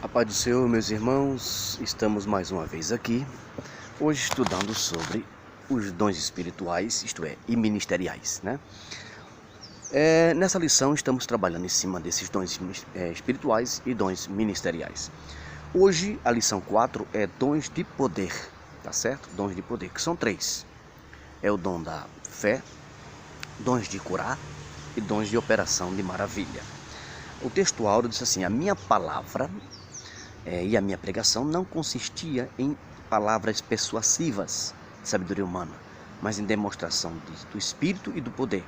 A paz do Senhor, meus irmãos, estamos mais uma vez aqui, hoje estudando sobre os dons espirituais, isto é, e ministeriais, né? Nessa lição estamos trabalhando em cima desses dons espirituais e dons ministeriais. Hoje a lição 4 é dons de poder, tá certo? Dons de poder, que são 3. É o dom da fé, dons de curar e dons de operação de maravilha. O texto áureo diz assim: a minha palavra e a minha pregação não consistia em palavras persuasivas de sabedoria humana, mas em demonstração do Espírito e do poder,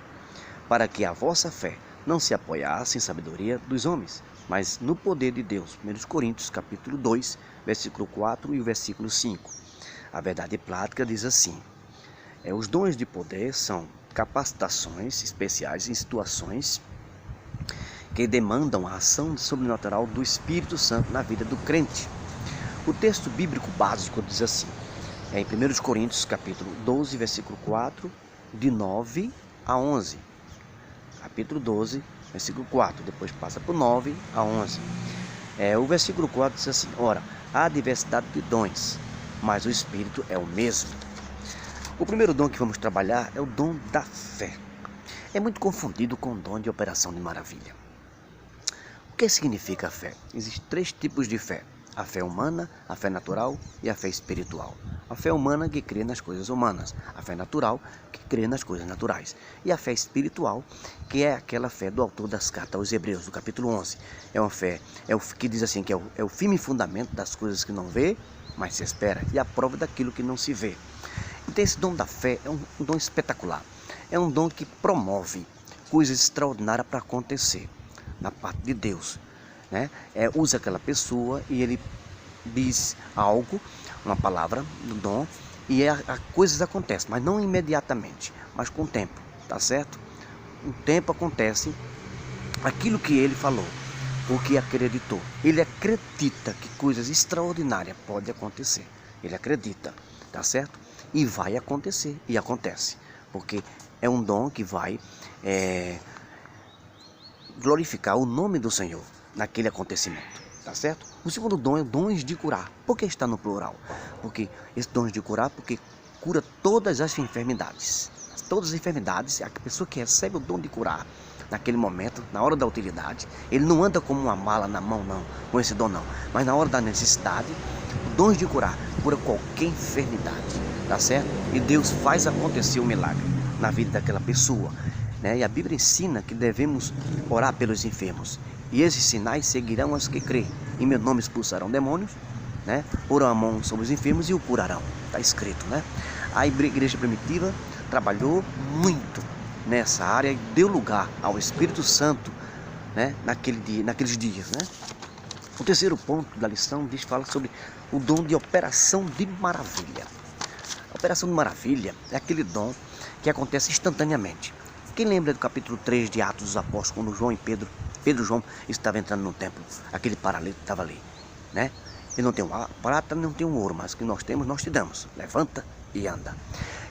para que a vossa fé não se apoiasse em sabedoria dos homens, mas no poder de Deus. 1 Coríntios capítulo 2, versículo 4 e o versículo 5. A verdade prática diz assim: os dons de poder são capacitações especiais em situações que demandam a ação sobrenatural do Espírito Santo na vida do crente. O texto bíblico básico diz assim, em 1 Coríntios capítulo 12, versículo 4, de 9 a 11. Capítulo 12, versículo 4, depois passa para o 9 a 11. O versículo 4 diz assim: ora, há diversidade de dons, mas o Espírito é o mesmo. O primeiro dom que vamos trabalhar é o dom da fé. É muito confundido com o dom de operação de maravilha. O que significa a fé? Existem 3 tipos de fé: a fé humana, a fé natural e a fé espiritual. A fé humana, que crê nas coisas humanas; a fé natural, que crê nas coisas naturais; e a fé espiritual, que é aquela fé do autor das cartas aos Hebreus, do capítulo 11. É uma fé que diz assim, que é o firme fundamento das coisas que não vê, mas se espera, e a prova daquilo que não se vê. Então esse dom da fé é um dom espetacular. É um dom que promove coisas extraordinárias para acontecer na parte de Deus, né? Usa aquela pessoa e ele diz algo, uma palavra do dom, e coisas acontecem, mas não imediatamente, mas com o tempo, tá certo? O tempo acontece aquilo que ele falou, o que acreditou. Ele acredita que coisas extraordinárias podem acontecer. Ele acredita, tá certo? E vai acontecer, e acontece, porque é um dom que vai glorificar o nome do Senhor naquele acontecimento, tá certo? O segundo dom é dons de curar. Por que está no plural? Porque esse dons de curar, porque cura todas as enfermidades. Todas as enfermidades, a pessoa que recebe o dom de curar, naquele momento, na hora da utilidade, ele não anda como uma mala na mão, não, com esse dom não, mas na hora da necessidade, o dons de curar, cura qualquer enfermidade, tá certo? E Deus faz acontecer o milagre na vida daquela pessoa, né? E a Bíblia ensina que devemos orar pelos enfermos. E esses sinais seguirão os que crêem. Em meu nome expulsarão demônios, né? Porão a mão sobre os enfermos e o curarão. Está escrito, né? A igreja primitiva trabalhou muito nessa área e deu lugar ao Espírito Santo, né? Naqueles dias, né? O terceiro ponto da lição fala sobre o dom de operação de maravilha. A operação de maravilha é aquele dom que acontece instantaneamente. Quem lembra do capítulo 3 de Atos dos Apóstolos, quando João e Pedro e João estavam entrando no templo, aquele paralítico estava ali, né? Ele não tem uma prata, não tem um ouro, mas o que nós temos, nós te damos. Levanta e anda.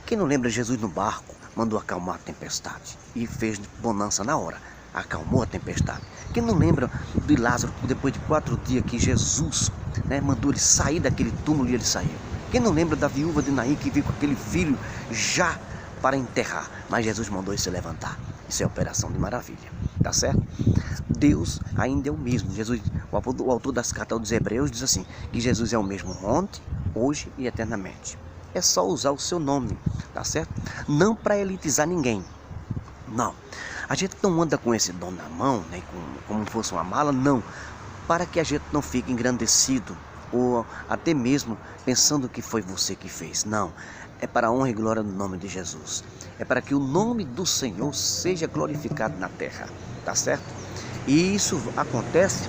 Quem não lembra, Jesus no barco mandou acalmar a tempestade e fez bonança na hora, acalmou a tempestade. Quem não lembra de Lázaro, depois de 4 dias que Jesus, né, mandou ele sair daquele túmulo e ele saiu. Quem não lembra da viúva de Naim, que veio com aquele filho já para enterrar, mas Jesus mandou ele se levantar. Isso é operação de maravilha, tá certo? Deus ainda é o mesmo. Jesus, o autor das cartas aos Hebreus diz assim, que Jesus é o mesmo ontem, hoje e eternamente. É só usar o seu nome, tá certo? Não para elitizar ninguém, não. A gente não anda com esse dom na mão, né, como fosse uma mala, não. Para que a gente não fique engrandecido, ou até mesmo pensando que foi você que fez, não. É para a honra e glória do nome de Jesus. É para que o nome do Senhor seja glorificado na terra, tá certo? E isso acontece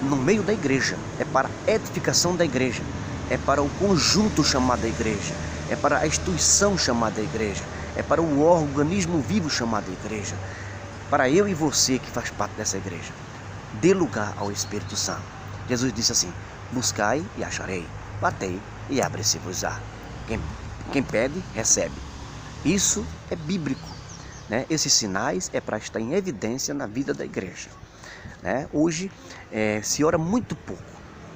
no meio da igreja. É para a edificação da igreja. É para o conjunto chamado igreja. É para a instituição chamada igreja. É para o organismo vivo chamado igreja. Para eu e você que faz parte dessa igreja. Dê lugar ao Espírito Santo. Jesus disse assim: buscai e acharei, batei e abre-se-vos-á. Quem pede, recebe. Isso é bíblico, né? Esses sinais é para estar em evidência na vida da igreja, né? Hoje se ora muito pouco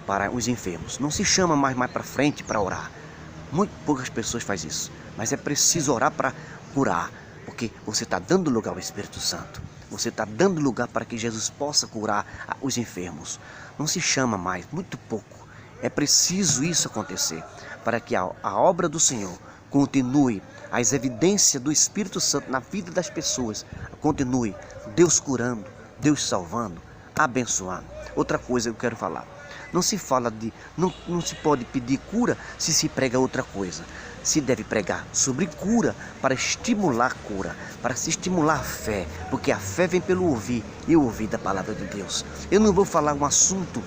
para os enfermos. Não se chama mais para frente para orar. Muito poucas pessoas fazem isso. Mas é preciso orar para curar, porque você está dando lugar ao Espírito Santo. Você está dando lugar para que Jesus possa curar os enfermos. Não se chama mais, muito pouco. É preciso isso acontecer para que a obra do Senhor continue, as evidências do Espírito Santo na vida das pessoas continue. Deus curando, Deus salvando, abençoando. Outra coisa que eu quero falar. Não se fala não se pode pedir cura se se prega outra coisa. Se deve pregar sobre cura para estimular a cura, para se estimular a fé, porque a fé vem pelo ouvir e o ouvir da palavra de Deus. Eu não vou falar um assunto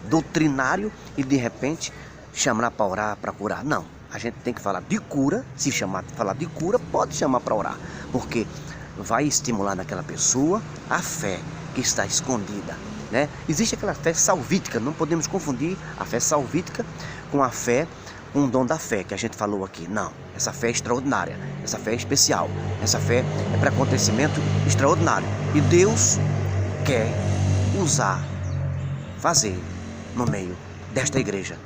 doutrinário e de repente chamar para orar, para curar. Não, a gente tem que falar de cura. Se falar de cura, pode chamar para orar, porque vai estimular naquela pessoa a fé que está escondida, né? Existe aquela fé salvítica, não podemos confundir a fé salvítica com a fé, com o dom da fé que a gente falou aqui. Não, essa fé é extraordinária, essa fé é especial, essa fé é para acontecimento extraordinário. E Deus quer fazer no meio desta igreja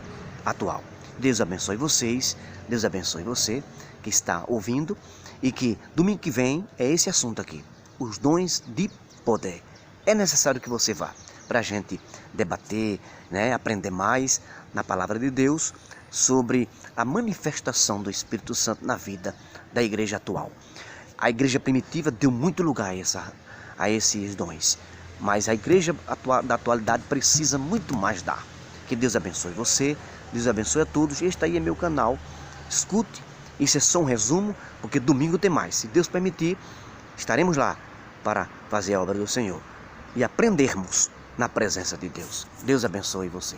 atual. Deus abençoe vocês, Deus abençoe você que está ouvindo, e que domingo que vem é esse assunto aqui, os dons de poder. É necessário que você vá para a gente debater, né, aprender mais na palavra de Deus sobre a manifestação do Espírito Santo na vida da igreja atual. A igreja primitiva deu muito lugar a esses dons, mas a igreja da atualidade precisa muito mais dar. Que Deus abençoe você, Deus abençoe a todos. Este aí é meu canal, escute, isso é só um resumo, porque domingo tem mais. Se Deus permitir, estaremos lá para fazer a obra do Senhor e aprendermos na presença de Deus. Deus abençoe você.